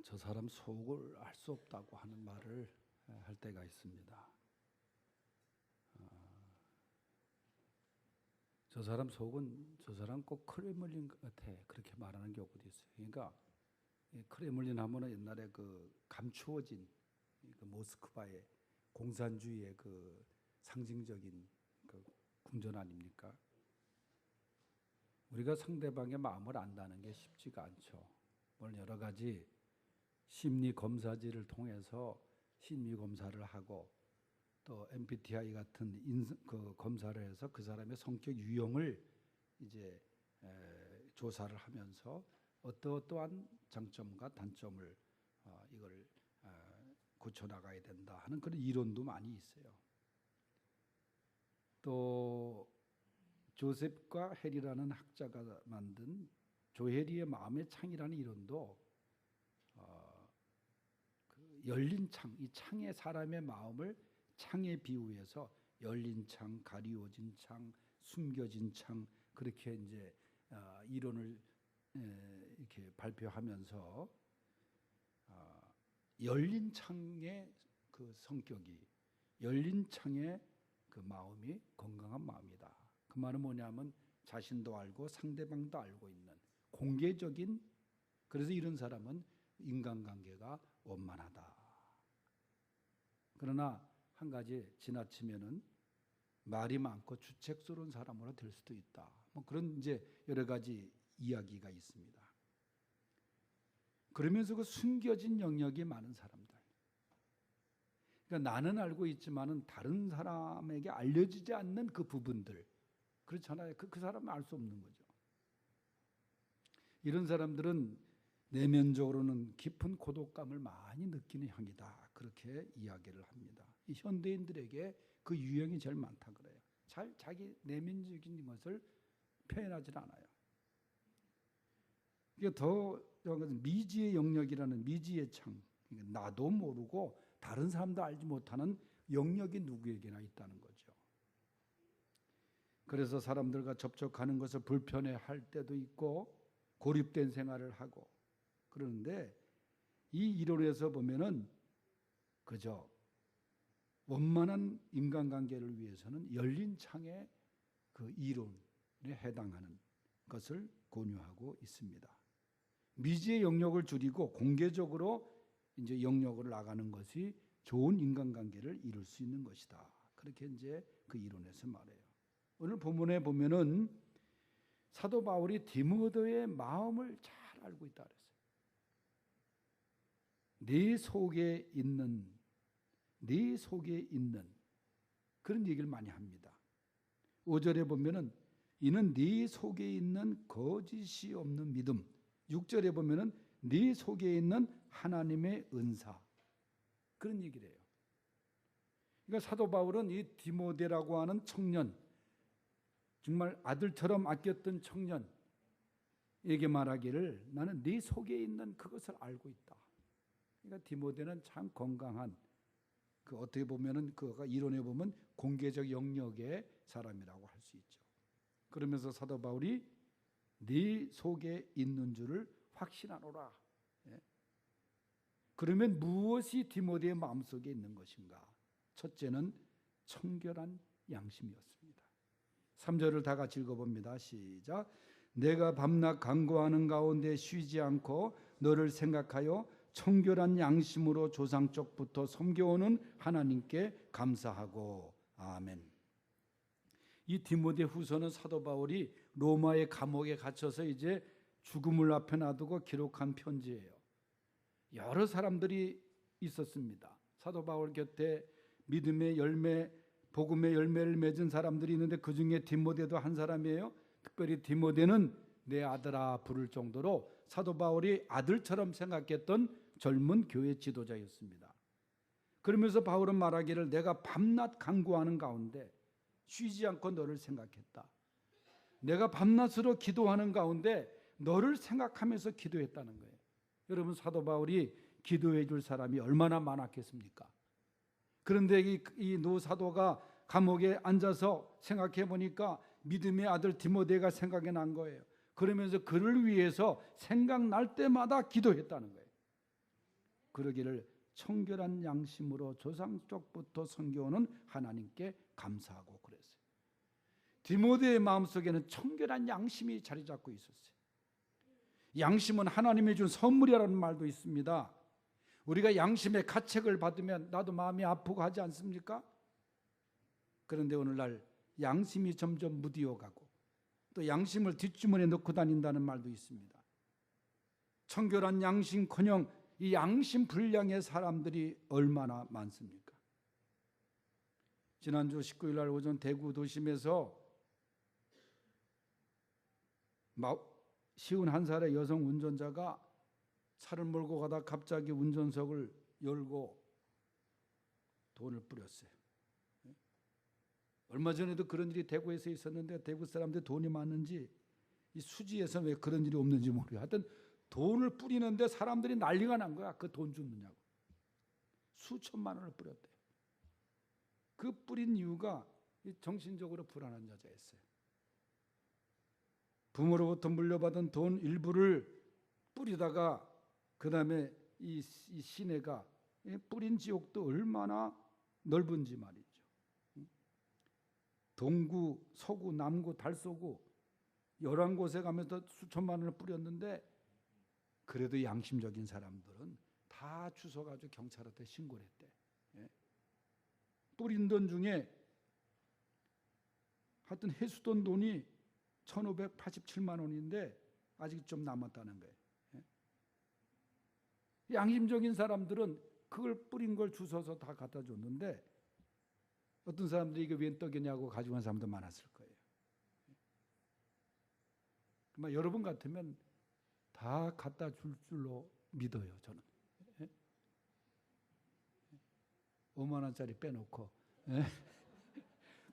저 사람 속을 알 수 없다고 하는 말을 할 때가 있습니다. 저 사람 속은 저 사람 꼭 크레물린 것 같아, 그렇게 말하는 경우도 있어요. 그러니까 크레물린 하면은 옛날에 그 감추어진 그 모스크바의 공산주의의 그 상징적인 그 궁전 아닙니까? 우리가 상대방의 마음을 안다는 게 쉽지가 않죠. 물론 여러 가지 심리 검사지를 통해서 심리 검사를 하고 또 MBTI 같은 그 검사를 해서 그 사람의 성격 유형을 이제 조사를 하면서 어떠한 장점과 단점을 이걸 고쳐 나가야 된다 하는 그런 이론도 많이 있어요. 또 조셉과 해리라는 학자가 만든 조해리의 마음의 창이라는 이론도 그 열린 창, 이 창에 사람의 마음을 창에 비유해서 열린 창, 가리워진 창, 숨겨진 창, 그렇게 이제 이론을 이렇게 발표하면서 열린 창의 그 성격이, 열린 창의 그 마음이 건강한 마음이다. 그 말은 뭐냐면 자신도 알고 상대방도 알고 있는 공개적인, 그래서 이런 사람은 인간관계가 원만하다. 그러나 한 가지 지나치면은 말이 많고 주책스러운 사람으로 될 수도 있다. 뭐 그런 이제 여러 가지 이야기가 있습니다. 그러면서 그 숨겨진 영역이 많은 사람들. 그러니까 나는 알고 있지만은 다른 사람에게 알려지지 않는 그 부분들. 그렇잖아요. 그 사람은 알 수 없는 거죠. 이런 사람들은 내면적으로는 깊은 고독감을 많이 느끼는 형이다. 그렇게 이야기를 합니다. 이 현대인들에게 그 유형이 제일 많다 그래요. 잘 자기 내면적인 것을 표현하지 않아요. 이게 더 미지의 영역이라는 미지의 창, 나도 모르고 다른 사람도 알지 못하는 영역이 누구에게나 있다는 거죠. 그래서 사람들과 접촉하는 것을 불편해할 때도 있고 고립된 생활을 하고 그러는데, 이 이론에서 보면은 그저 원만한 인간관계를 위해서는 열린 창의 그 이론에 해당하는 것을 권유하고 있습니다. 미지의 영역을 줄이고 공개적으로 이제 영역으로 나가는 것이 좋은 인간관계를 이룰 수 있는 것이다. 그렇게 이제 그 이론에서 말해요. 오늘 본문에 보면은 사도 바울이 디모데의 마음을 잘 알고 있다 그랬어요. 네 속에 있는 그런 얘기를 많이 합니다. 5절에 보면은 이는 네 속에 있는 거짓이 없는 믿음. 6절에 보면은 네 속에 있는 하나님의 은사. 그런 얘기를 해요. 그러니까 사도 바울은 이 디모데라고 하는 청년, 정말 아들처럼 아꼈던 청년에게 말하기를 나는 네 속에 있는 그것을 알고 있다. 그러니까 디모데는 참 건강한, 그 어떻게 보면은 그가 이론에 보면 공개적 영역의 사람이라고 할 수 있죠. 그러면서 사도 바울이 네 속에 있는 줄을 확신하노라. 그러면 무엇이 디모데의 마음속에 있는 것인가? 첫째는 청결한 양심이었습니다. 3절을 다 같이 읽어봅니다. 시작. 내가 밤낮 간구하는 가운데 쉬지 않고 너를 생각하여 청결한 양심으로 조상 쪽부터 섬겨오는 하나님께 감사하고. 아멘. 이 디모데 후서는 사도 바울이 로마의 감옥에 갇혀서 이제 죽음을 앞에 놔두고 기록한 편지예요. 여러 사람들이 있었습니다. 사도 바울 곁에 믿음의 열매, 복음의 열매를 맺은 사람들이 있는데 그 중에 디모데도 한 사람이에요. 특별히 디모데는 내 아들아 부를 정도로 사도 바울이 아들처럼 생각했던 젊은 교회 지도자였습니다. 그러면서 바울은 말하기를 내가 밤낮 간구하는 가운데 쉬지 않고 너를 생각했다. 내가 밤낮으로 기도하는 가운데 너를 생각하면서 기도했다는 거예요. 여러분, 사도 바울이 기도해 줄 사람이 얼마나 많았겠습니까? 그런데 이 노 사도가 감옥에 앉아서 생각해 보니까 믿음의 아들 디모데가 생각이 난 거예요. 그러면서 그를 위해서 생각날 때마다 기도했다는 거예요. 그러기를 청결한 양심으로 조상 쪽부터 섬겨오는 하나님께 감사하고 그랬어요. 디모데의 마음속에는 청결한 양심이 자리 잡고 있었어요. 양심은 하나님이 준 선물이라는 말도 있습니다. 우리가 양심의 가책을 받으면 나도 마음이 아프고 하지 않습니까? 그런데 오늘날 양심이 점점 무디어가고 또 양심을 뒷주머니에 넣고 다닌다는 말도 있습니다. 청결한 양심커녕 이 양심 불량의 사람들이 얼마나 많습니까? 지난주 19일 날 오전 대구 도심에서 51살의 여성 운전자가 차를 몰고 가다 갑자기 운전석을 열고 돈을 뿌렸어요. 얼마 전에도 그런 일이 대구에서 있었는데 대구 사람들 돈이 많은지 이 수지에서 왜 그런 일이 없는지 모르겠어요. 하여튼 돈을 뿌리는데 사람들이 난리가 난 거야. 그 돈 주느냐고. 수천만 원을 뿌렸대요. 그 뿌린 이유가 정신적으로 불안한 여자였어요. 부모로부터 물려받은 돈 일부를 뿌리다가 그 다음에 이 시내가 뿌린 지옥도 얼마나 넓은지 말이죠. 동구, 서구, 남구, 달서구 11곳에 가면서 수천만 원을 뿌렸는데 그래도 양심적인 사람들은 다 주워가지고 경찰한테 신고를 했대. 뿌린 돈 중에 하여튼 회수돈 돈이 1,587만 원인데 아직 좀 남았다는 거예요. 양심적인 사람들은 그걸 뿌린 걸 주워서 다 갖다 줬는데 어떤 사람들이 이게 웬 떡이냐고 가지고 간 사람도 많았을 거예요. 여러분 같으면 다 갖다 줄 줄로 믿어요, 저는. 5만 원짜리 빼놓고.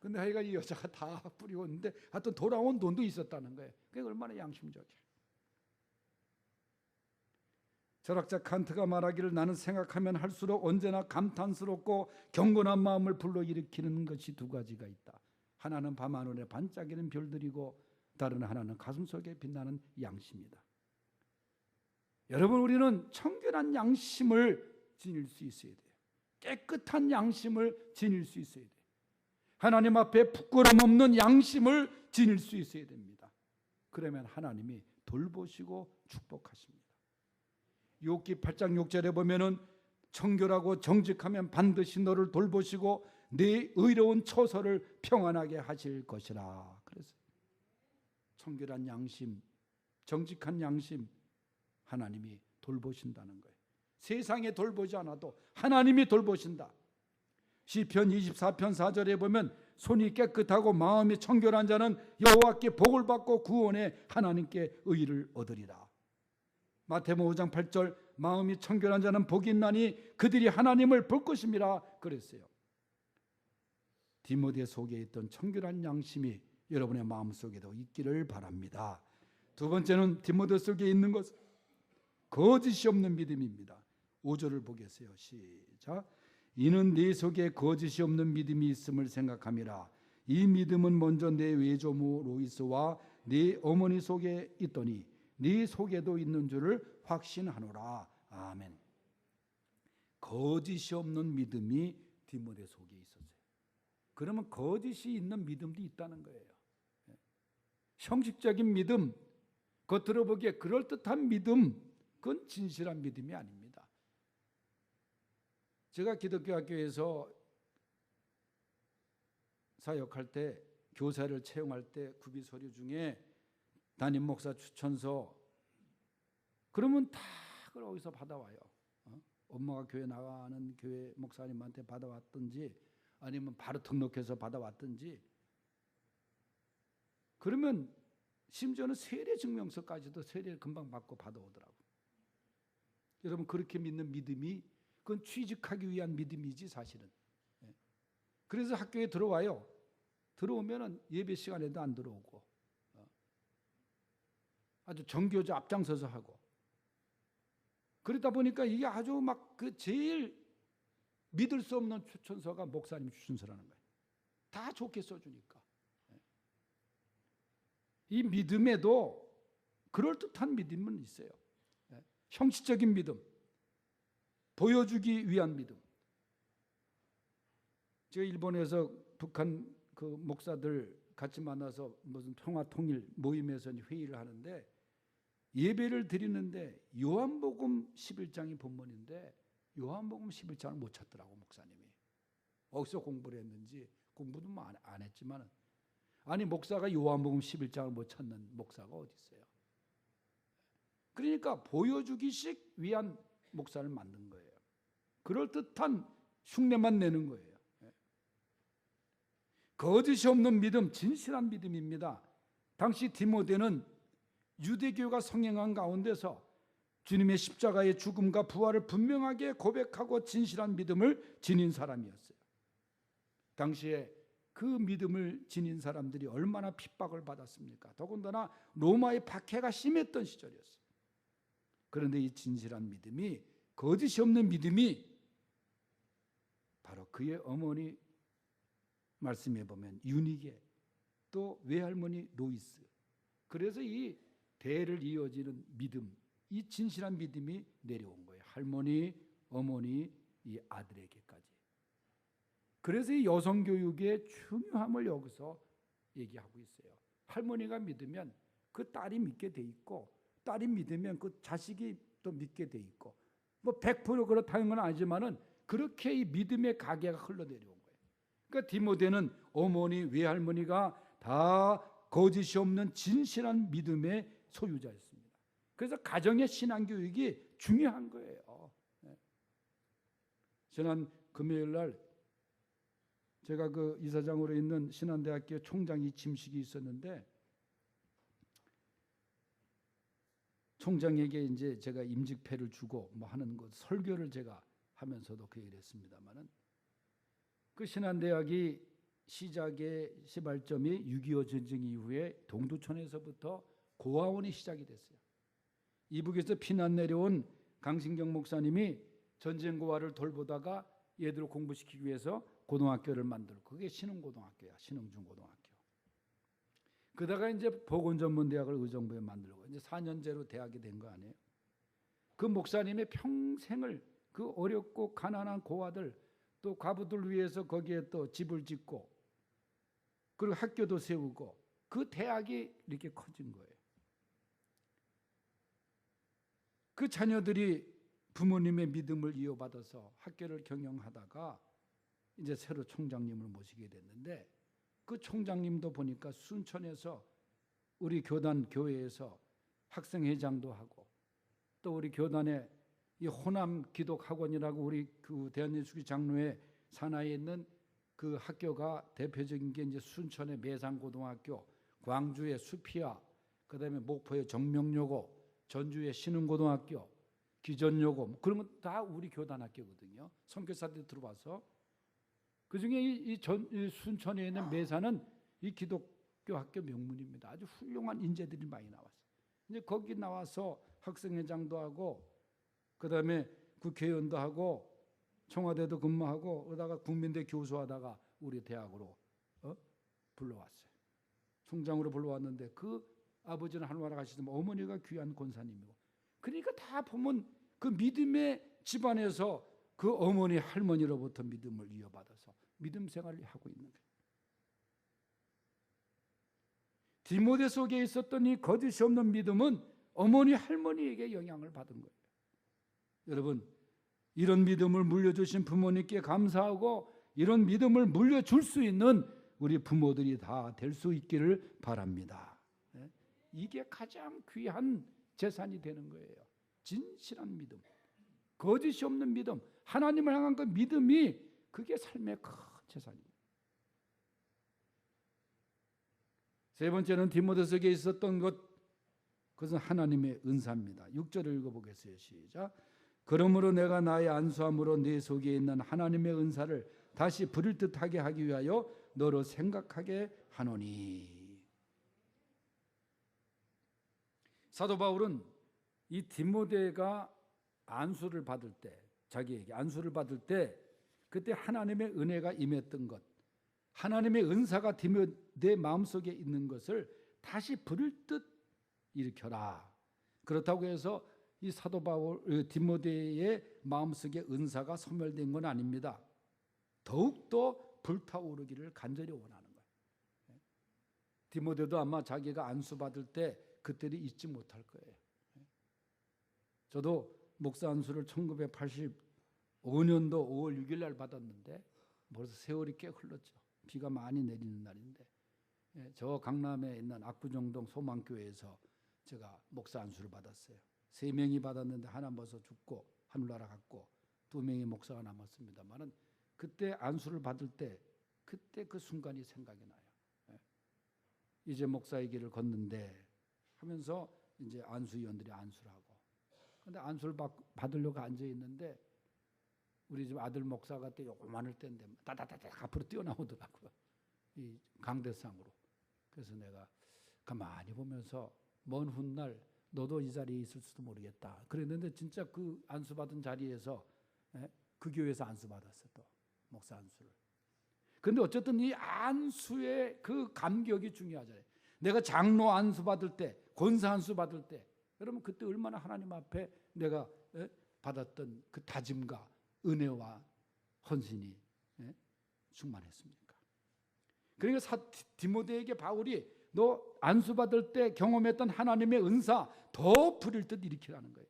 근데 하여간 이 여자가 다 뿌리고 있는데 하여튼 돌아온 돈도 있었다는 거예요. 그게 얼마나 양심적이야. 철학자 칸트가 말하기를 나는 생각하면 할수록 언제나 감탄스럽고 경건한 마음을 불러일으키는 것이 두 가지가 있다. 하나는 밤하늘에 반짝이는 별들이고 다른 하나는 가슴속에 빛나는 양심이다. 여러분, 우리는 청결한 양심을 지닐 수 있어야 돼요. 깨끗한 양심을 지닐 수 있어야 돼요. 하나님 앞에 부끄럼 없는 양심을 지닐 수 있어야 됩니다. 그러면 하나님이 돌보시고 축복하십니다. 욥기 8장 6절에 보면은 청결하고 정직하면 반드시 너를 돌보시고 네 의로운 처소를 평안하게 하실 것이라. 그래서 청결한 양심, 정직한 양심 하나님이 돌보신다는 거예요. 세상에 돌보지 않아도 하나님이 돌보신다. 시편 24편 4절에 보면 손이 깨끗하고 마음이 청결한 자는 여호와께 복을 받고 구원의 하나님께 의를 얻으리라. 마태복음 5장 8절 마음이 청결한 자는 복이 있나니 그들이 하나님을 볼 것임이라 그랬어요. 디모데 속에 있던 청결한 양심이 여러분의 마음속에도 있기를 바랍니다. 두 번째는 디모데 속에 있는 것은 거짓이 없는 믿음입니다. 5절을 보겠어요. 시작. 이는 네 속에 거짓이 없는 믿음이 있음을 생각함이라. 이 믿음은 먼저 내 외조모 로이스와 네 어머니 속에 있더니 네 속에도 있는 줄을 확신하노라. 아멘. 거짓이 없는 믿음이 디모데 속에 있었어요. 그러면 거짓이 있는 믿음도 있다는 거예요. 형식적인 믿음, 겉으로 보기에 그럴듯한 믿음, 그건 진실한 믿음이 아닙니다. 제가 기독교 학교에서 사역할 때, 교사를 채용할 때 구비 서류 중에 담임 목사 추천서, 그러면 다 그걸 어디서 받아와요. 엄마가 교회 나가는 교회 목사님한테 받아왔든지 아니면 바로 등록해서 받아왔든지, 그러면 심지어는 세례 증명서까지도 세례를 금방 받고 받아오더라고요. 여러분, 그렇게 믿는 믿음이 그건 취직하기 위한 믿음이지 사실은. 그래서 학교에 들어와요. 들어오면은 예배 시간에도 안 들어오고 아주 정교조 앞장서서 하고, 그러다 보니까 이게 아주 막 그 제일 믿을 수 없는 추천서가 목사님 추천서라는 거예요. 다 좋게 써주니까. 이 믿음에도 그럴듯한 믿음은 있어요. 형식적인 믿음. 보여주기 위한 믿음. 제가 일본에서 북한 그 목사들 같이 만나서 무슨 평화 통일 모임에서 회의를 하는데 예배를 드리는데 요한복음 11장이 본문인데 요한복음 11장을 못 찾더라고 목사님이. 어디서 공부를 했는지 공부도 안 했지만 아니 목사가 요한복음 11장을 못 찾는 목사가 어디 있어요. 그러니까 보여주기식 위한 목사를 만든 거예요. 그럴듯한 흉내만 내는 거예요. 거짓이 없는 믿음, 진실한 믿음입니다. 당시 디모데는 유대교가 성행한 가운데서 주님의 십자가의 죽음과 부활을 분명하게 고백하고 진실한 믿음을 지닌 사람이었어요. 당시에 그 믿음을 지닌 사람들이 얼마나 핍박을 받았습니까? 더군다나 로마의 박해가 심했던 시절이었어요. 그런데 이 진실한 믿음이, 거짓이 없는 믿음이 바로 그의 어머니 말씀해 보면 유니게, 또 외할머니 로이스, 그래서 이 대를 이어지는 믿음, 이 진실한 믿음이 내려온 거예요. 할머니, 어머니, 이 아들에게까지. 그래서 이 여성교육의 중요함을 여기서 얘기하고 있어요. 할머니가 믿으면 그 딸이 믿게 돼 있고, 딸이 믿으면 그 자식이 또 믿게 돼 있고, 뭐 100% 그렇다는 건 아니지만은 그렇게 이 믿음의 가계가 흘러내려온 거예요. 그러니까 디모데는 어머니, 외할머니가 다 거짓이 없는 진실한 믿음의 소유자였습니다. 그래서 가정의 신앙교육이 중요한 거예요. 지난 금요일 날 제가 그 이사장으로 있는 신한대학교 총장이 짐식이 있었는데 총장에게 이제 제가 임직패를 주고 뭐 하는 것 설교를 제가 하면서도 그 얘기를 했습니다만은 그 신한대학이 시작의 시발점이 6.25 전쟁 이후에 동두천에서부터 고아원이 시작이 됐어요. 이북에서 피난 내려온 강신경 목사님이 전쟁 고아를 돌보다가 얘들을 공부시키기 위해서 고등학교를 만들고, 그게 신흥고등학교야, 신흥중고등학교. 그러다가 이제 보건전문대학을 의정부에 만들고 이제 4년제로 대학이 된 거 아니에요. 그 목사님의 평생을 그 어렵고 가난한 고아들 또 과부들 위해서 거기에 또 집을 짓고 그리고 학교도 세우고 그 대학이 이렇게 커진 거예요. 그 자녀들이 부모님의 믿음을 이어받아서 학교를 경영하다가 이제 새로 총장님을 모시게 됐는데 그 총장님도 보니까 순천에서 우리 교단 교회에서 학생회장도 하고 또 우리 교단에 이 호남 기독학원이라고 우리 그 대한예수교 장로회 산하에 있는 그 학교가 대표적인 게 이제 순천의 매산고등학교, 광주의 수피아, 그다음에 목포의 정명여고, 전주의 신흥고등학교, 기전여고, 그런 건 다 우리 교단 학교거든요. 선교사들 들어와서 그 중에 이 순천에 있는 매산은 이 기독교 학교 명문입니다. 아주 훌륭한 인재들이 많이 나왔어요. 이제 거기 나와서 학생회장도 하고, 그 다음에 국회의원도 하고, 청와대도 근무하고, 그러다가 국민대 교수하다가 우리 대학으로 불러왔어요. 총장으로 불러왔는데 그 아버지는 하늘나라 가시지만 어머니가 귀한 권사님이고, 그러니까 다 보면 그 믿음의 집안에서 그 어머니 할머니로부터 믿음을 이어받아서 믿음 생활을 하고 있는 거예요. 디모데 속에 있었던 이 거짓이 없는 믿음은 어머니 할머니에게 영향을 받은 거예요. 여러분, 이런 믿음을 물려주신 부모님께 감사하고 이런 믿음을 물려줄 수 있는 우리 부모들이 다 될 수 있기를 바랍니다. 이게 가장 귀한 재산이 되는 거예요. 진실한 믿음, 거짓이 없는 믿음, 하나님을 향한 그 믿음이 그게 삶의 큰 재산입니다. 세 번째는 디모데서에 있었던 것, 그것은 하나님의 은사입니다. 6절을 읽어보겠어요. 시작. 그러므로 내가 나의 안수함으로 네 속에 있는 하나님의 은사를 다시 부릴 듯하게 하기 위하여 너로 생각하게 하노니. 사도 바울은 이 디모데가 안수를 받을 때, 자기에게 안수를 받을 때 그때 하나님의 은혜가 임했던 것, 하나님의 은사가 디모데 마음속에 있는 것을 다시 부를 듯 일으켜라. 그렇다고 해서 이 사도 바울 디모데의 마음속에 은사가 소멸된 건 아닙니다. 더욱더 불타오르기를 간절히 원하는 거예요. 디모데도 아마 자기가 안수받을 때 그때를 잊지 못할 거예요. 저도 목사 안수를 1985년도 5월 6일 날 받았는데 벌써 세월이 꽤 흘렀죠. 비가 많이 내리는 날인데 저 강남에 있는 압구정동 소망교회에서 제가 목사 안수를 받았어요. 3명이 받았는데 하나 벌써 죽고 하늘나라 갔고 2명이 목사가 남았습니다만은 그때 안수를 받을 때 그때 그 순간이 생각이 나요. 이제 목사의 길을 걷는데 하면서 이제 안수위원들이 안수를 하고 근데 안수를 받으려고 앉아 있는데 우리 집 아들 목사가 때 요만할 때인데 따다다닥 앞으로 뛰어나오더라고요. 이 강대상으로. 그래서 내가 가만히 보면서 먼 훗날 너도 이 자리에 있을 수도 모르겠다. 그랬는데 진짜 그 안수받은 자리에서 그 교회에서 안수받았어 또 목사 안수를. 근데 어쨌든 이 안수의 그 감격이 중요하잖아요. 내가 장로 안수받을 때 권사 안수받을 때 여러분 그때 얼마나 하나님 앞에 내가 받았던 그 다짐과 은혜와 헌신이 충만했습니까? 그러니까 디모데에게 바울이 너 안수받을 때 경험했던 하나님의 은사 더 부릴 듯 일으키라는 거예요.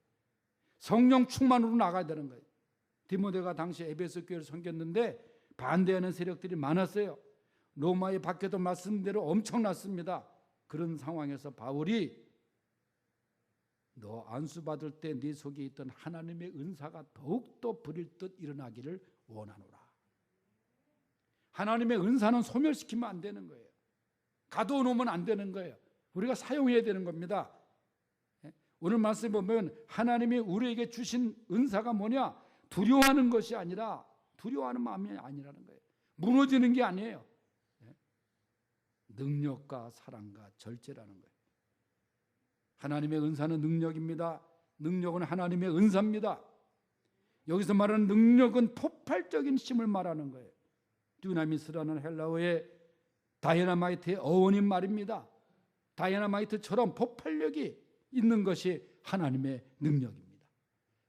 성령 충만으로 나가야 되는 거예요. 디모데가 당시 에베소 교회를 섬겼는데 반대하는 세력들이 많았어요. 로마의 박해도 말씀대로 엄청났습니다. 그런 상황에서 바울이 너 안수받을 때 네 속에 있던 하나님의 은사가 더욱더 부릴 듯 일어나기를 원하노라. 하나님의 은사는 소멸시키면 안 되는 거예요. 가둬놓으면 안 되는 거예요. 우리가 사용해야 되는 겁니다. 오늘 말씀에 보면 하나님이 우리에게 주신 은사가 뭐냐? 두려워하는 것이 아니라 두려워하는 마음이 아니라는 거예요. 무너지는 게 아니에요. 능력과 사랑과 절제라는 거예요. 하나님의 은사는 능력입니다. 능력은 하나님의 은사입니다. 여기서 말하는 능력은 폭발적인 힘을 말하는 거예요. 듀나미스라는 헬라어의 다이너마이트의 어원인 말입니다. 다이너마이트처럼 폭발력이 있는 것이 하나님의 능력입니다.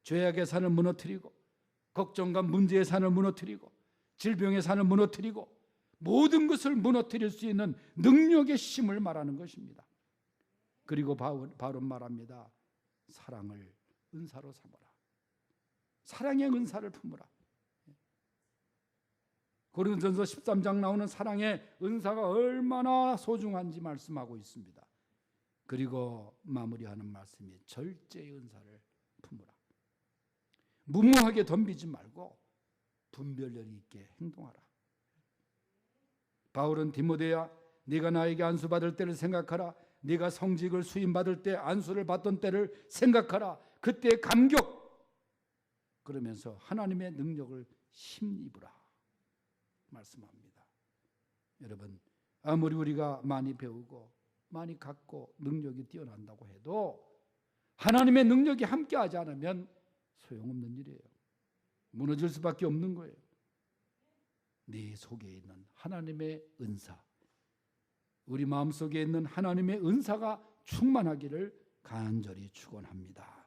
죄악의 산을 무너뜨리고 걱정과 문제의 산을 무너뜨리고 질병의 산을 무너뜨리고 모든 것을 무너뜨릴 수 있는 능력의 힘을 말하는 것입니다. 그리고 바울은 말합니다. 사랑을 은사로 삼아라. 사랑의 은사를 품으라. 고린도전서 13장 나오는 사랑의 은사가 얼마나 소중한지 말씀하고 있습니다. 그리고 마무리하는 말씀이 절제의 은사를 품으라. 무모하게 덤비지 말고 분별력 있게 행동하라. 바울은 디모데야 네가 나에게 안수받을 때를 생각하라. 네가 성직을 수임받을 때 안수를 받던 때를 생각하라. 그때의 감격 그러면서 하나님의 능력을 힘입으라 말씀합니다. 여러분 아무리 우리가 많이 배우고 많이 갖고 능력이 뛰어난다고 해도 하나님의 능력이 함께하지 않으면 소용없는 일이에요. 무너질 수밖에 없는 거예요. 네 속에 있는 하나님의 은사, 우리 마음속에 있는 하나님의 은사가 충만하기를 간절히 축원합니다.